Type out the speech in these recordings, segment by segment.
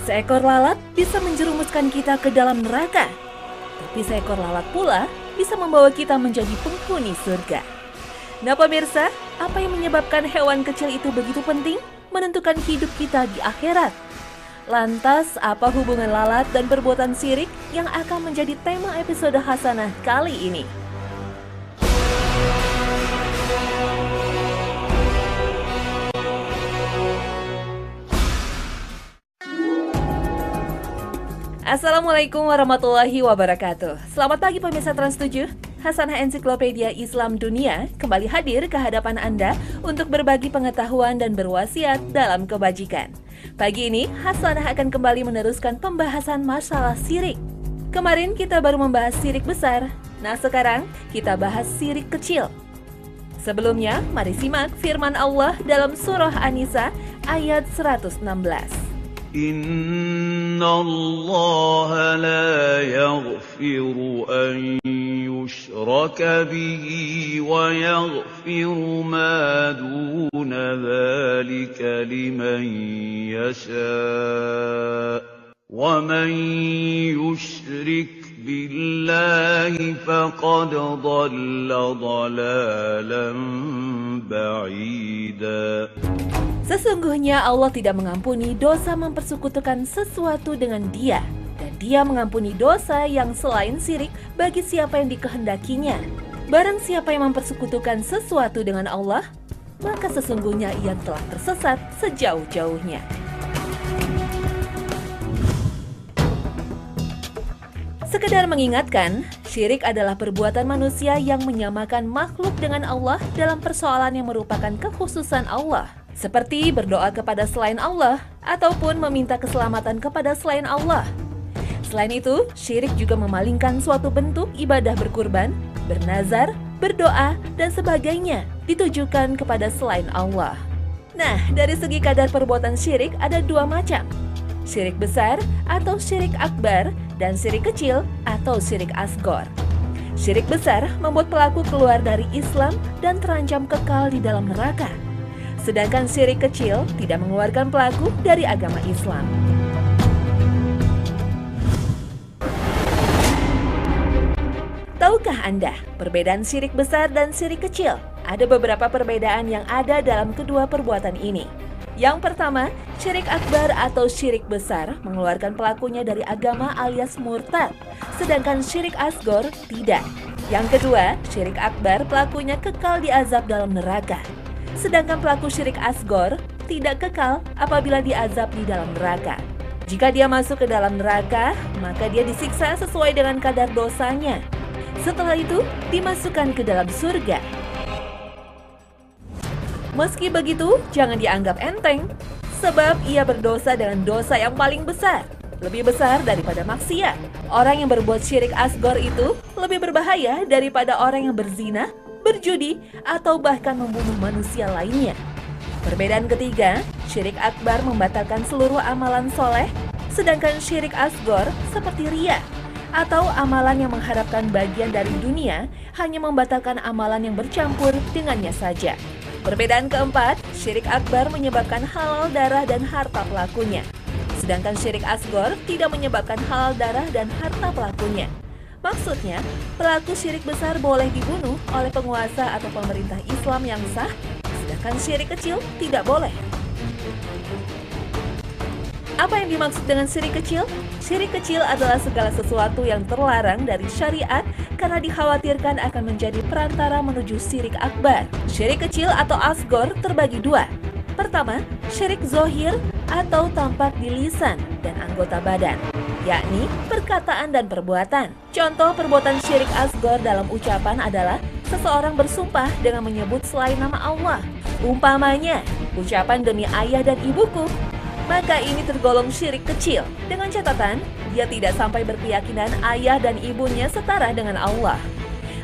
Seekor lalat bisa menjerumuskan kita ke dalam neraka, tapi seekor lalat pula bisa membawa kita menjadi penghuni surga. Nah pemirsa, apa yang menyebabkan hewan kecil itu begitu penting menentukan hidup kita di akhirat? Lantas, apa hubungan lalat dan perbuatan syirik yang akan menjadi tema episode Hasanah kali ini? Assalamualaikum warahmatullahi wabarakatuh. Selamat pagi pemirsa Trans 7. Hasanah Ensiklopedia Islam Dunia kembali hadir ke hadapan Anda untuk berbagi pengetahuan dan berwasiat dalam kebajikan. Pagi ini, Hasanah akan kembali meneruskan pembahasan masalah syirik. Kemarin kita baru membahas syirik besar. Nah sekarang kita bahas syirik kecil. Sebelumnya, mari simak firman Allah dalam surah An-Nisa ayat 116. إِنَّ اللَّهَ لَا يَغْفِرُ أَن يُشْرَكَ بِهِ وَيَغْفِرُ مَا دُونَ ذَلِكَ لِمَن يَشَاءُ وَمَن يُشْرِكْ بِاللَّهِ فَقَدْ ضَلَّ ضَلَالًا بَعِيدًا. Sesungguhnya Allah tidak mengampuni dosa mempersekutukan sesuatu dengan Dia, dan Dia mengampuni dosa yang selain syirik bagi siapa yang dikehendakinya. Barang siapa yang mempersekutukan sesuatu dengan Allah, maka sesungguhnya ia telah tersesat sejauh-jauhnya. Sekedar mengingatkan, syirik adalah perbuatan manusia yang menyamakan makhluk dengan Allah dalam persoalan yang merupakan kekhususan Allah. Seperti berdoa kepada selain Allah, ataupun meminta keselamatan kepada selain Allah. Selain itu, syirik juga memalingkan suatu bentuk ibadah berkurban, bernazar, berdoa, dan sebagainya ditujukan kepada selain Allah. Nah, dari segi kadar perbuatan syirik ada dua macam. Syirik besar atau syirik akbar, dan syirik kecil atau syirik asgor. Syirik besar membuat pelaku keluar dari Islam dan terancam kekal di dalam neraka. Sedangkan syirik kecil tidak mengeluarkan pelaku dari agama Islam. Tahukah Anda perbedaan syirik besar dan syirik kecil? Ada beberapa perbedaan yang ada dalam kedua perbuatan ini. Yang pertama, syirik akbar atau syirik besar mengeluarkan pelakunya dari agama alias murtad, sedangkan syirik asgor tidak. Yang kedua, syirik akbar pelakunya kekal diazab dalam neraka. Sedangkan pelaku syirik asgor tidak kekal apabila diazab di dalam neraka. Jika dia masuk ke dalam neraka, maka dia disiksa sesuai dengan kadar dosanya. Setelah itu, dimasukkan ke dalam surga. Meski begitu, jangan dianggap enteng, sebab ia berdosa dengan dosa yang paling besar, lebih besar daripada maksiat. Orang yang berbuat syirik asgor itu lebih berbahaya daripada orang yang berzina, berjudi, atau bahkan membunuh manusia lainnya. Perbedaan ketiga, syirik akbar membatalkan seluruh amalan soleh, sedangkan syirik asgor seperti riya, atau amalan yang mengharapkan bagian dari dunia, hanya membatalkan amalan yang bercampur dengannya saja. Perbedaan keempat, syirik akbar menyebabkan halal darah dan harta pelakunya, sedangkan syirik asgor tidak menyebabkan halal darah dan harta pelakunya. Maksudnya, pelaku syirik besar boleh dibunuh oleh penguasa atau pemerintah Islam yang sah, sedangkan syirik kecil tidak boleh. Apa yang dimaksud dengan syirik kecil? Syirik kecil adalah segala sesuatu yang terlarang dari syariat karena dikhawatirkan akan menjadi perantara menuju syirik akbar. Syirik kecil atau asgor terbagi dua. Pertama, syirik zohir atau tampak di lisan dan anggota badan, yakni perkataan dan perbuatan. Contoh perbuatan syirik asgor dalam ucapan adalah seseorang bersumpah dengan menyebut selain nama Allah. Umpamanya, ucapan demi ayah dan ibuku. Maka ini tergolong syirik kecil, dengan catatan dia tidak sampai berkeyakinan ayah dan ibunya setara dengan Allah.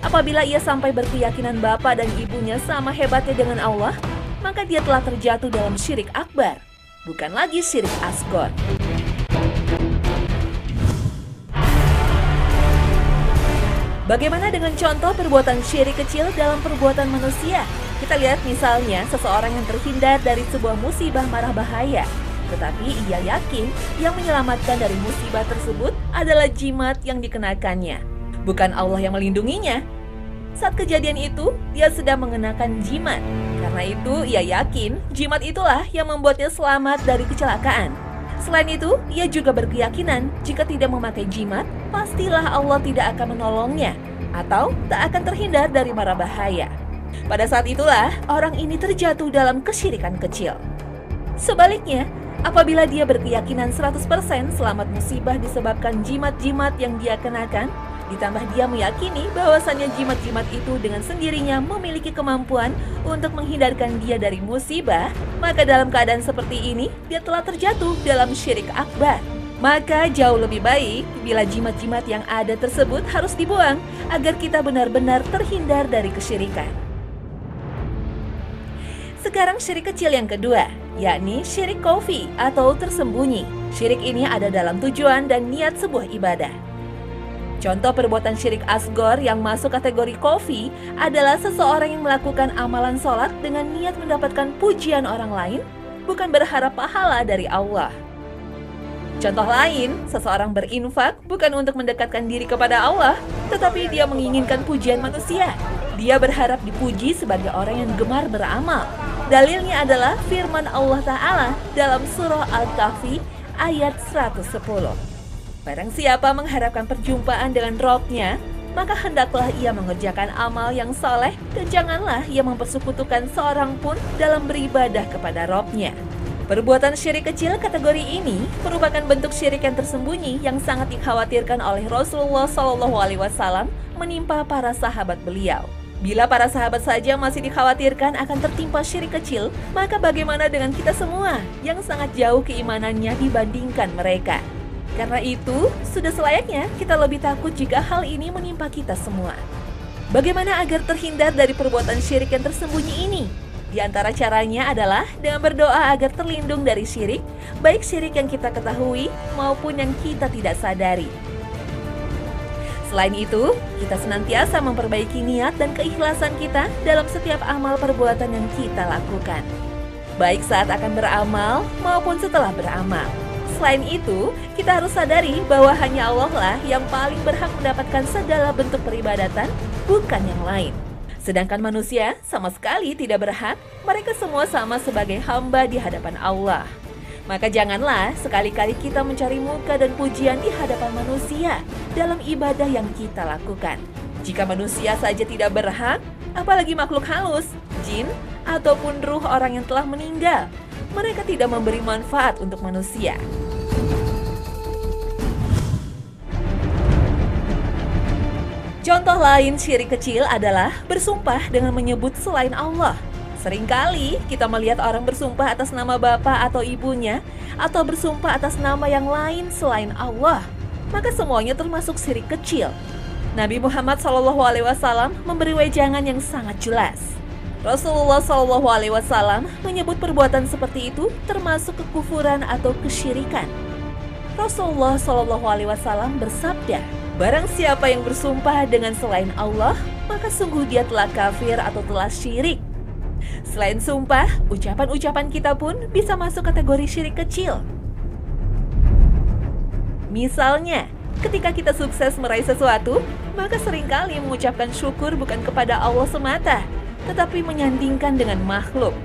Apabila ia sampai berkeyakinan bapa dan ibunya sama hebatnya dengan Allah, maka dia telah terjatuh dalam syirik akbar, bukan lagi syirik asgor. Bagaimana dengan contoh perbuatan syirik kecil dalam perbuatan manusia? Kita lihat misalnya seseorang yang terhindar dari sebuah musibah marah bahaya. Tetapi ia yakin yang menyelamatkan dari musibah tersebut adalah jimat yang dikenakannya, bukan Allah yang melindunginya. Saat kejadian itu, dia sedang mengenakan jimat. Karena itu, ia yakin jimat itulah yang membuatnya selamat dari kecelakaan. Selain itu, ia juga berkeyakinan jika tidak memakai jimat, pastilah Allah tidak akan menolongnya atau tak akan terhindar dari mara bahaya. Pada saat itulah, orang ini terjatuh dalam kesyirikan kecil. Sebaliknya, apabila dia berkeyakinan 100% selamat musibah disebabkan jimat-jimat yang dia kenakan, ditambah dia meyakini bahwasannya jimat-jimat itu dengan sendirinya memiliki kemampuan untuk menghindarkan dia dari musibah, maka dalam keadaan seperti ini, dia telah terjatuh dalam syirik akbar. Maka jauh lebih baik bila jimat-jimat yang ada tersebut harus dibuang agar kita benar-benar terhindar dari kesyirikan. Sekarang syirik kecil yang kedua, yakni syirik khafi atau tersembunyi. Syirik ini ada dalam tujuan dan niat sebuah ibadah. Contoh perbuatan syirik asgor yang masuk kategori khafi adalah seseorang yang melakukan amalan sholat dengan niat mendapatkan pujian orang lain, bukan berharap pahala dari Allah. Contoh lain, seseorang berinfak bukan untuk mendekatkan diri kepada Allah, tetapi dia menginginkan pujian manusia. Dia berharap dipuji sebagai orang yang gemar beramal. Dalilnya adalah firman Allah Ta'ala dalam surah Al-Kahfi ayat 110. Barang siapa mengharapkan perjumpaan dengan Robnya, maka hendaklah ia mengerjakan amal yang soleh dan janganlah ia mempersekutukan seorang pun dalam beribadah kepada Robnya. Perbuatan syirik kecil kategori ini merupakan bentuk syirik yang tersembunyi yang sangat dikhawatirkan oleh Rasulullah SAW menimpa para sahabat beliau. Bila para sahabat saja masih dikhawatirkan akan tertimpa syirik kecil, maka bagaimana dengan kita semua yang sangat jauh keimanannya dibandingkan mereka? Karena itu, sudah selayaknya kita lebih takut jika hal ini menimpa kita semua. Bagaimana agar terhindar dari perbuatan syirik yang tersembunyi ini? Di antara caranya adalah dengan berdoa agar terlindung dari syirik, baik syirik yang kita ketahui maupun yang kita tidak sadari. Selain itu, kita senantiasa memperbaiki niat dan keikhlasan kita dalam setiap amal perbuatan yang kita lakukan, baik saat akan beramal maupun setelah beramal. Selain itu, kita harus sadari bahwa hanya Allah lah yang paling berhak mendapatkan segala bentuk peribadatan, bukan yang lain. Sedangkan manusia sama sekali tidak berhak, mereka semua sama sebagai hamba di hadapan Allah. Maka janganlah sekali-kali kita mencari muka dan pujian di hadapan manusia dalam ibadah yang kita lakukan. Jika manusia saja tidak berhak, apalagi makhluk halus, jin, ataupun ruh orang yang telah meninggal. Mereka tidak memberi manfaat untuk manusia. Contoh lain syirik kecil adalah bersumpah dengan menyebut selain Allah. Seringkali kita melihat orang bersumpah atas nama bapak atau ibunya, atau bersumpah atas nama yang lain selain Allah. Maka semuanya termasuk syirik kecil. Nabi Muhammad SAW memberi wejangan yang sangat jelas. Rasulullah SAW menyebut perbuatan seperti itu termasuk kekufuran atau kesyirikan. Rasulullah SAW bersabda, barang siapa yang bersumpah dengan selain Allah, maka sungguh dia telah kafir atau telah syirik. Selain sumpah, ucapan-ucapan kita pun bisa masuk kategori syirik kecil. Misalnya, ketika kita sukses meraih sesuatu, maka seringkali mengucapkan syukur bukan kepada Allah semata, tetapi menyandingkan dengan makhluk.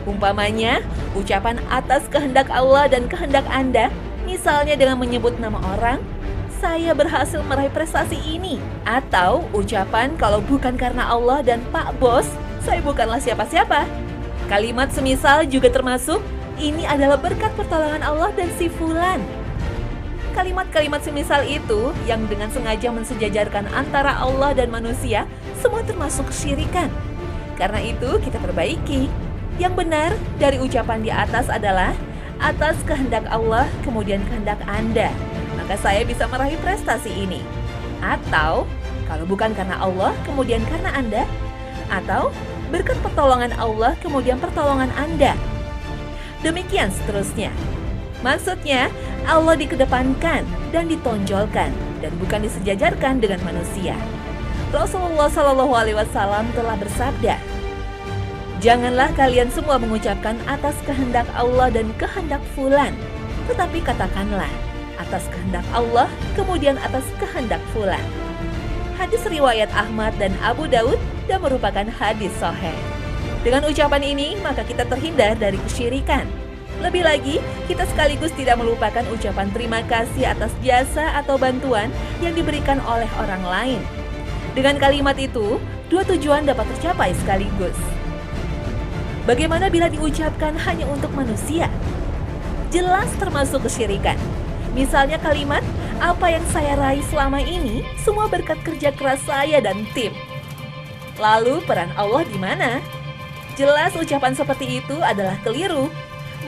Umpamanya, ucapan atas kehendak Allah dan kehendak Anda, misalnya dengan menyebut nama orang, saya berhasil meraih prestasi ini. Atau ucapan kalau bukan karena Allah dan Pak Bos, saya bukanlah siapa-siapa. Kalimat semisal juga termasuk, ini adalah berkat pertolongan Allah dan si fulan. Kalimat-kalimat semisal itu yang dengan sengaja mensejajarkan antara Allah dan manusia, semua termasuk kesyirikan. Karena itu kita perbaiki. Yang benar dari ucapan di atas adalah atas kehendak Allah kemudian kehendak Anda, maka saya bisa meraih prestasi ini. Atau kalau bukan karena Allah kemudian karena Anda, atau berkat pertolongan Allah kemudian pertolongan Anda. Demikian seterusnya. Maksudnya Allah dikedepankan dan ditonjolkan dan bukan disejajarkan dengan manusia. Rasulullah SAW telah bersabda, Janganlah kalian semua mengucapkan atas kehendak Allah dan kehendak fulan, tetapi katakanlah atas kehendak Allah, kemudian atas kehendak fulan. Hadis riwayat Ahmad dan Abu Daud dan merupakan hadis sahih. Dengan ucapan ini, maka kita terhindar dari kesyirikan. Lebih lagi, kita sekaligus tidak melupakan ucapan terima kasih atas jasa atau bantuan yang diberikan oleh orang lain. Dengan kalimat itu, dua tujuan dapat tercapai sekaligus. Bagaimana bila diucapkan hanya untuk manusia? Jelas termasuk kesyirikan. Misalnya kalimat, apa yang saya raih selama ini semua berkat kerja keras saya dan tim. Lalu peran Allah di mana? Jelas ucapan seperti itu adalah keliru.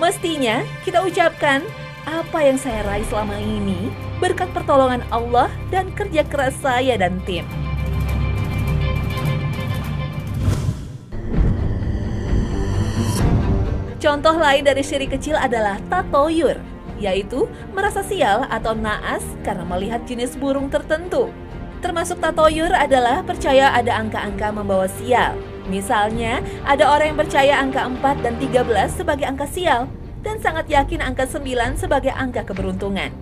Mestinya kita ucapkan, apa yang saya raih selama ini berkat pertolongan Allah dan kerja keras saya dan tim. Contoh lain dari syirik kecil adalah tatoyur, yaitu merasa sial atau naas karena melihat jenis burung tertentu. Termasuk tatoyur adalah percaya ada angka-angka membawa sial. Misalnya, ada orang yang percaya angka 4 dan 13 sebagai angka sial, dan sangat yakin angka 9 sebagai angka keberuntungan.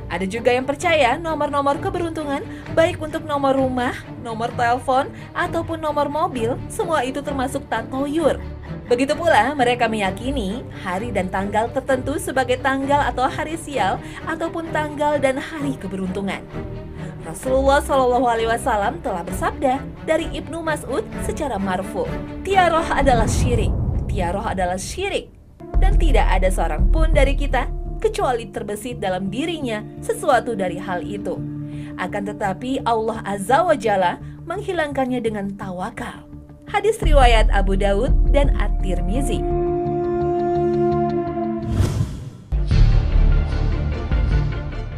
Ada juga yang percaya nomor-nomor keberuntungan, baik untuk nomor rumah, nomor telepon, ataupun nomor mobil, semua itu termasuk tatoyur. Begitu pula mereka meyakini hari dan tanggal tertentu sebagai tanggal atau hari sial ataupun tanggal dan hari keberuntungan. Rasulullah SAW telah bersabda dari Ibnu Mas'ud secara marfu, tiaroh adalah syirik, tiaroh adalah syirik, dan tidak ada seorang pun dari kita kecuali terbesit dalam dirinya sesuatu dari hal itu. Akan tetapi Allah Azza wa Jalla menghilangkannya dengan tawakal. Hadis riwayat Abu Daud dan At-Tirmizi.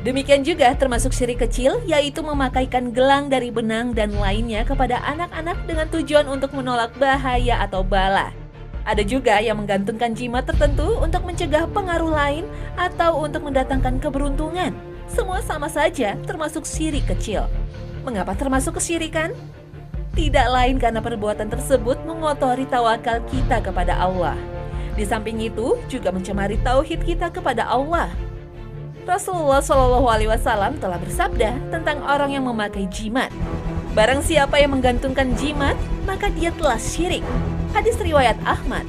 Demikian juga termasuk syirik kecil, yaitu memakaikan gelang dari benang dan lainnya kepada anak-anak dengan tujuan untuk menolak bahaya atau bala. Ada juga yang menggantungkan jimat tertentu untuk mencegah pengaruh lain atau untuk mendatangkan keberuntungan. Semua sama saja termasuk syirik kecil. Mengapa termasuk kesyirikan? Tidak lain karena perbuatan tersebut mengotori tawakal kita kepada Allah. Di samping itu juga mencemari tauhid kita kepada Allah. Rasulullah SAW telah bersabda tentang orang yang memakai jimat. Barang siapa yang menggantungkan jimat, maka dia telah syirik. Hadis riwayat Ahmad.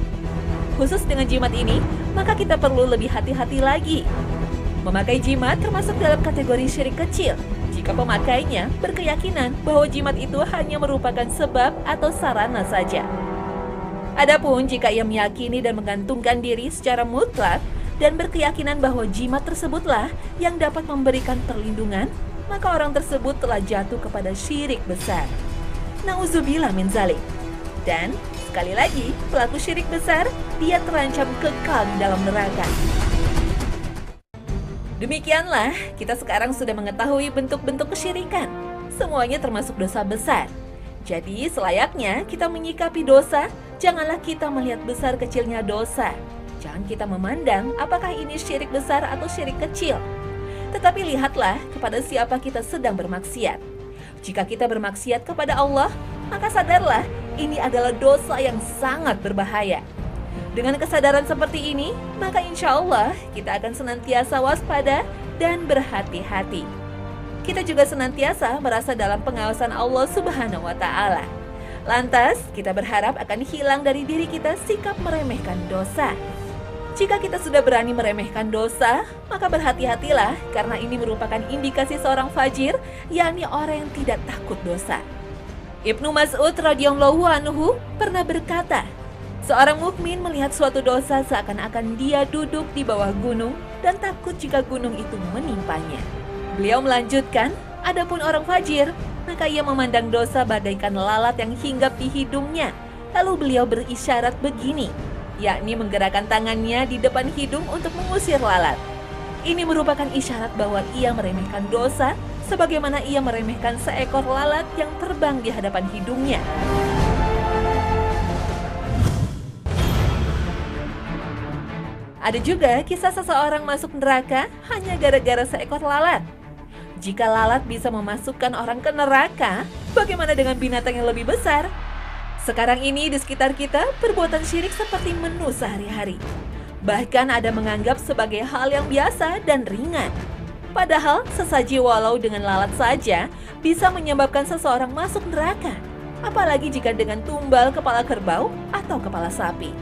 Khusus dengan jimat ini, maka kita perlu lebih hati-hati lagi. Memakai jimat termasuk dalam kategori syirik kecil jika pemakainya berkeyakinan bahwa jimat itu hanya merupakan sebab atau sarana saja. Adapun jika ia meyakini dan menggantungkan diri secara mutlak dan berkeyakinan bahwa jimat tersebutlah yang dapat memberikan perlindungan, maka orang tersebut telah jatuh kepada syirik besar. Nauzubillah min zalik. Dan sekali lagi, pelaku syirik besar, dia terancam kekal di dalam neraka. Demikianlah, kita sekarang sudah mengetahui bentuk-bentuk kesyirikan. Semuanya termasuk dosa besar. Jadi, selayaknya kita menyikapi dosa, janganlah kita melihat besar kecilnya dosa. Jangan kita memandang apakah ini syirik besar atau syirik kecil. Tetapi lihatlah kepada siapa kita sedang bermaksiat. Jika kita bermaksiat kepada Allah, maka sadarlah ini adalah dosa yang sangat berbahaya. Dengan kesadaran seperti ini, maka insya Allah kita akan senantiasa waspada dan berhati-hati. Kita juga senantiasa merasa dalam pengawasan Allah Subhanahu wa Ta'ala. Lantas, kita berharap akan hilang dari diri kita sikap meremehkan dosa. Jika kita sudah berani meremehkan dosa, maka berhati-hatilah karena ini merupakan indikasi seorang fajir, yakni orang yang tidak takut dosa. Ibnu Mas'ud radhiyallahu anhu pernah berkata, seorang mukmin melihat suatu dosa seakan-akan dia duduk di bawah gunung dan takut jika gunung itu menimpanya. Beliau melanjutkan, adapun orang fajir, maka ia memandang dosa bagaikan lalat yang hinggap di hidungnya. Lalu beliau berisyarat begini, yakni menggerakkan tangannya di depan hidung untuk mengusir lalat. Ini merupakan isyarat bahwa ia meremehkan dosa, sebagaimana ia meremehkan seekor lalat yang terbang di hadapan hidungnya. Ada juga kisah seseorang masuk neraka hanya gara-gara seekor lalat. Jika lalat bisa memasukkan orang ke neraka, bagaimana dengan binatang yang lebih besar? Sekarang ini di sekitar kita, perbuatan syirik seperti menu sehari-hari. Bahkan ada menganggap sebagai hal yang biasa dan ringan. Padahal sesaji walau dengan lalat saja bisa menyebabkan seseorang masuk neraka. Apalagi jika dengan tumbal kepala kerbau atau kepala sapi.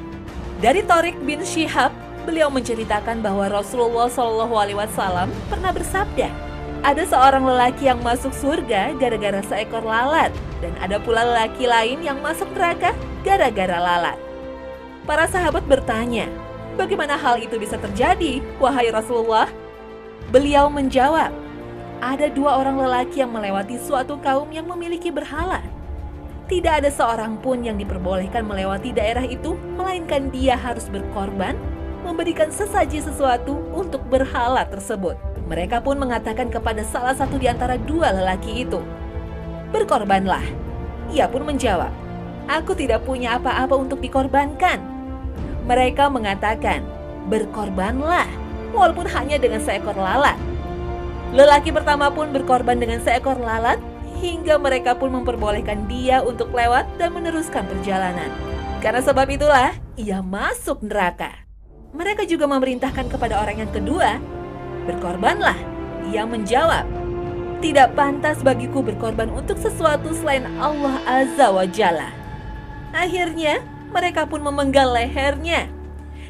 Dari Thariq bin Syihab, beliau menceritakan bahwa Rasulullah SAW pernah bersabda, ada seorang lelaki yang masuk surga gara-gara seekor lalat, dan ada pula lelaki lain yang masuk neraka gara-gara lalat. Para sahabat bertanya, bagaimana hal itu bisa terjadi, wahai Rasulullah? Beliau menjawab, ada dua orang lelaki yang melewati suatu kaum yang memiliki berhala. Tidak ada seorang pun yang diperbolehkan melewati daerah itu, melainkan dia harus berkorban, memberikan sesaji sesuatu untuk berhala tersebut. Mereka pun mengatakan kepada salah satu di antara dua lelaki itu, berkorbanlah. Ia pun menjawab, aku tidak punya apa-apa untuk dikorbankan. Mereka mengatakan, berkorbanlah, walaupun hanya dengan seekor lalat. Lelaki pertama pun berkorban dengan seekor lalat, hingga mereka pun memperbolehkan dia untuk lewat dan meneruskan perjalanan. Karena sebab itulah, ia masuk neraka. Mereka juga memerintahkan kepada orang yang kedua, berkorbanlah. Ia menjawab, tidak pantas bagiku berkorban untuk sesuatu selain Allah Azza wa Jalla. Akhirnya, mereka pun memenggal lehernya.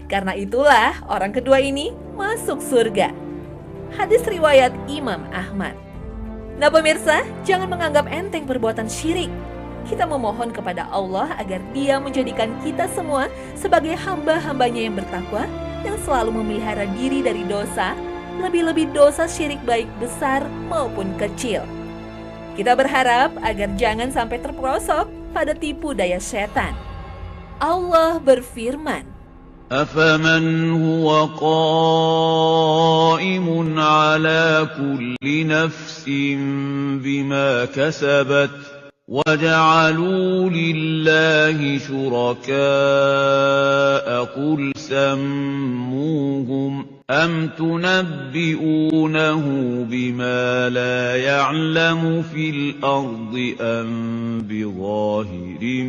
Karena itulah orang kedua ini masuk surga. Hadis riwayat Imam Ahmad. Nah pemirsa, jangan menganggap enteng perbuatan syirik. Kita memohon kepada Allah agar Dia menjadikan kita semua sebagai hamba-hambanya yang bertakwa, yang selalu memelihara diri dari dosa, lebih-lebih dosa syirik baik besar maupun kecil. Kita berharap agar jangan sampai terperosok pada tipu daya setan. Allah berfirman, أَفَمَنْ هُوَ قَائِمٌ عَلَى كُلِّ نَفْسٍ بِمَا كَسَبَتْ وَجَعَلُوا لِلَّهِ شُرَكَاءَ قُلْ سَمُّوهُمْ أَمْ تُنَبِّئُونَهُ بِمَا لَا يَعْلَمُ فِي الْأَرْضِ أَمْ بِظَاهِرٍ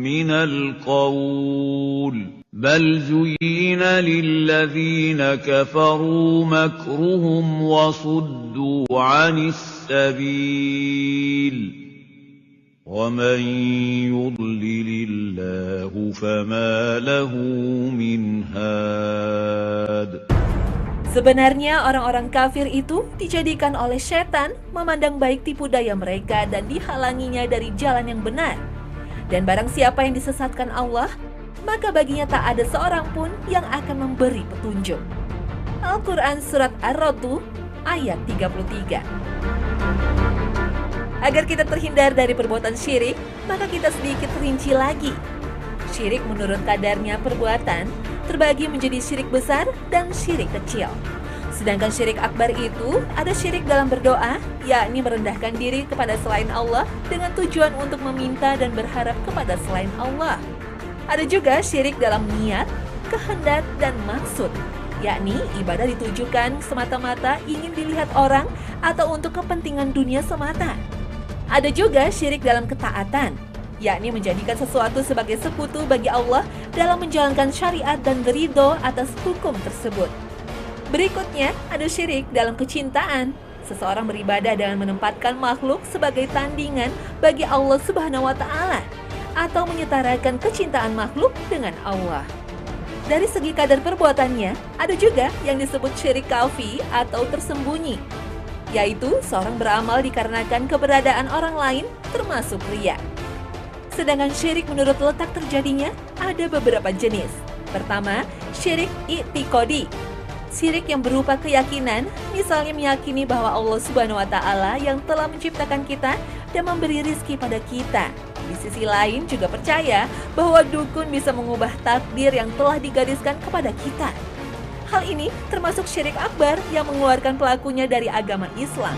مِّنَ الْقَوْلِ بَلْ زُيِّنَ لِلَّذِينَ كَفَرُوا مَكْرُهُمْ وَصُدُّوا عَنِ السَّبِيلِ وَمَن يُضْلِلِ اللَّهُ فَمَا لَهُ مِنْ هَادٍ. Sebenarnya orang-orang kafir itu dijadikan oleh setan memandang baik tipu daya mereka dan dihalanginya dari jalan yang benar. Dan barang siapa yang disesatkan Allah, maka baginya tak ada seorang pun yang akan memberi petunjuk. Al-Quran Surat Ar-Ra'd ayat 33. Agar kita terhindar dari perbuatan syirik, maka kita sedikit rinci lagi. Syirik menurut kadarnya perbuatan terbagi menjadi syirik besar dan syirik kecil. Sedangkan syirik akbar itu ada syirik dalam berdoa, yakni merendahkan diri kepada selain Allah dengan tujuan untuk meminta dan berharap kepada selain Allah. Ada juga syirik dalam niat, kehendak, dan maksud, yakni ibadah ditujukan semata-mata ingin dilihat orang atau untuk kepentingan dunia semata. Ada juga syirik dalam ketaatan, yakni menjadikan sesuatu sebagai sekutu bagi Allah dalam menjalankan syariat dan beridho atas hukum tersebut. Berikutnya, ada syirik dalam kecintaan. Seseorang beribadah dengan menempatkan makhluk sebagai tandingan bagi Allah Subhanahu wa Ta'ala, atau menyetarakan kecintaan makhluk dengan Allah. Dari segi kadar perbuatannya, ada juga yang disebut syirik khafi atau tersembunyi, yaitu seorang beramal dikarenakan keberadaan orang lain, termasuk riya. Sedangkan syirik menurut letak terjadinya ada beberapa jenis. Pertama, syirik i'tiqadi. Syirik yang berupa keyakinan, misalnya meyakini bahwa Allah Subhanahu wa Ta'ala yang telah menciptakan kita dan memberi rizki pada kita. Di sisi lain juga percaya bahwa dukun bisa mengubah takdir yang telah digariskan kepada kita. Hal ini termasuk syirik akbar yang mengeluarkan pelakunya dari agama Islam.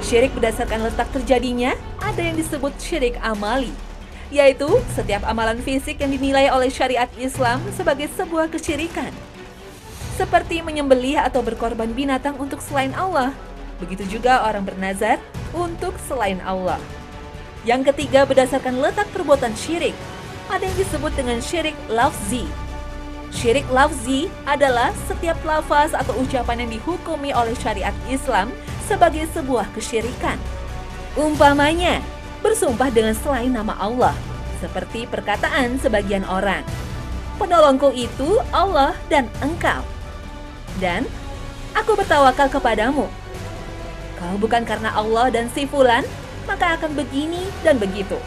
Syirik berdasarkan letak terjadinya ada yang disebut syirik amali, yaitu setiap amalan fisik yang dinilai oleh syariat Islam sebagai sebuah kesyirikan. Seperti menyembelih atau berkorban binatang untuk selain Allah. Begitu juga orang bernazar untuk selain Allah. Yang ketiga, berdasarkan letak perbuatan syirik. Ada yang disebut dengan syirik lafzi. Syirik lafzi adalah setiap lafaz atau ucapan yang dihukumi oleh syariat Islam sebagai sebuah kesyirikan. Umpamanya, bersumpah dengan selain nama Allah, seperti perkataan sebagian orang, "Penolongku itu Allah dan engkau," dan "Aku bertawakal kepadamu." Kalau bukan karena Allah dan si fulan, maka akan begini dan begitu.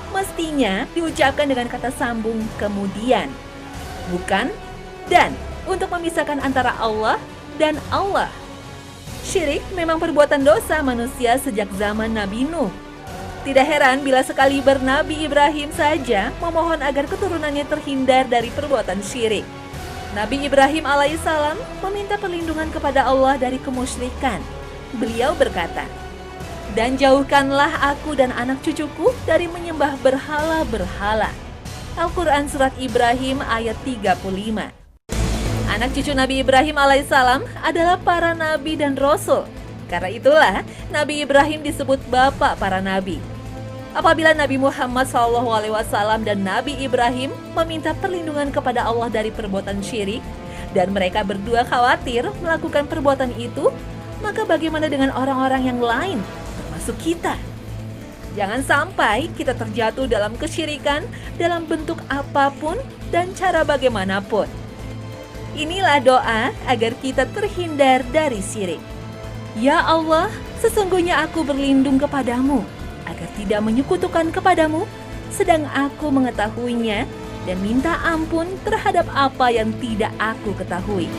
Mestinya diucapkan dengan kata sambung kemudian, bukan dan, untuk memisahkan antara Allah dan Allah. Syirik memang perbuatan dosa manusia sejak zaman Nabi Nuh. Tidak heran bila sekaliber Nabi Ibrahim saja memohon agar keturunannya terhindar dari perbuatan syirik. Nabi Ibrahim alaihissalam meminta perlindungan kepada Allah dari kemusyrikan. Beliau berkata, "Dan jauhkanlah aku dan anak cucuku dari menyembah berhala-berhala." Al-Quran Surat Ibrahim ayat 35. Anak cucu Nabi Ibrahim alaihissalam adalah para nabi dan rasul. Karena itulah Nabi Ibrahim disebut bapak para nabi. Apabila Nabi Muhammad SAW dan Nabi Ibrahim meminta perlindungan kepada Allah dari perbuatan syirik, dan mereka berdua khawatir melakukan perbuatan itu, maka bagaimana dengan orang-orang yang lain, termasuk kita? Jangan sampai kita terjatuh dalam kesyirikan dalam bentuk apapun dan cara bagaimanapun. Inilah doa agar kita terhindar dari syirik. Ya Allah, sesungguhnya aku berlindung kepadamu, agar tidak menyekutukan kepadamu, sedang aku mengetahuinya, dan minta ampun terhadap apa yang tidak aku ketahui.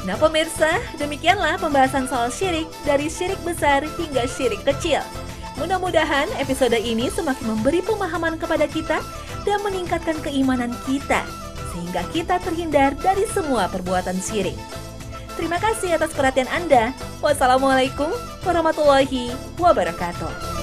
Nah pemirsa, demikianlah pembahasan soal syirik, dari syirik besar hingga syirik kecil. Mudah-mudahan episode ini semakin memberi pemahaman kepada kita dan meningkatkan keimanan kita, sehingga kita terhindar dari semua perbuatan syirik. Terima kasih atas perhatian Anda. Wassalamualaikum warahmatullahi wabarakatuh.